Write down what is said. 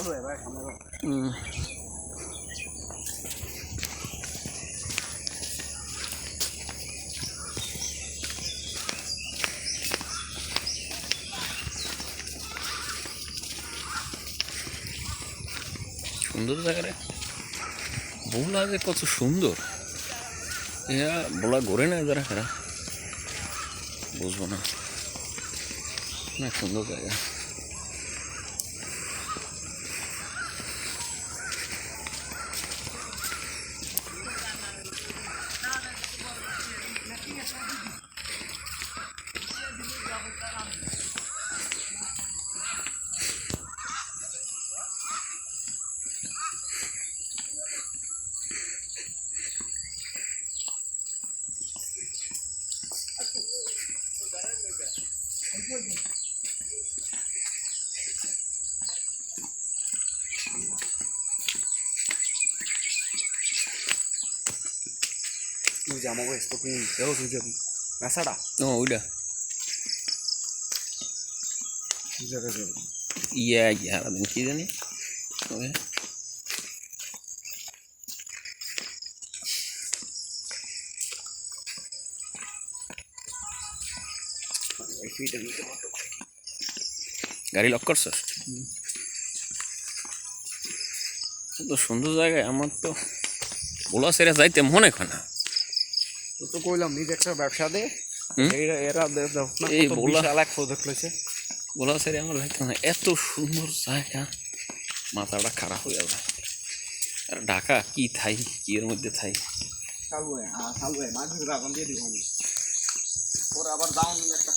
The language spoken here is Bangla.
সুন্দর জায়গা রে, বোলা যে কত সুন্দর, ইয়া বোলা ঘোরে না যারা খেরা বুঝবো না, অনেক সুন্দর জায়গা। আমাকে স্পোর্টিং দেওয়া সুযোগ মেসাটা ওইটা জায়গা ইয়া ইয়া কি জানি গাড়ি লক করছস? তো সুন্দর জায়গায় আমার তো বোলা সেরে যাইতে মনে হয় না। তো কইলাম নিজে একটা ব্যবসা দে, এরা এই বোলা এক প্রজেক্ট লইছে, বোলা সেরে আমার যাইতে না। এত সুন্দর জায়গা, মাথাটা খারাপ হয়ে যাবে। আর ঢাকা কি থাই, কি এর মধ্যে থাই। চালু মাঝে রাখুন দিয়ে দিব, ওরা আবার দাউন একটা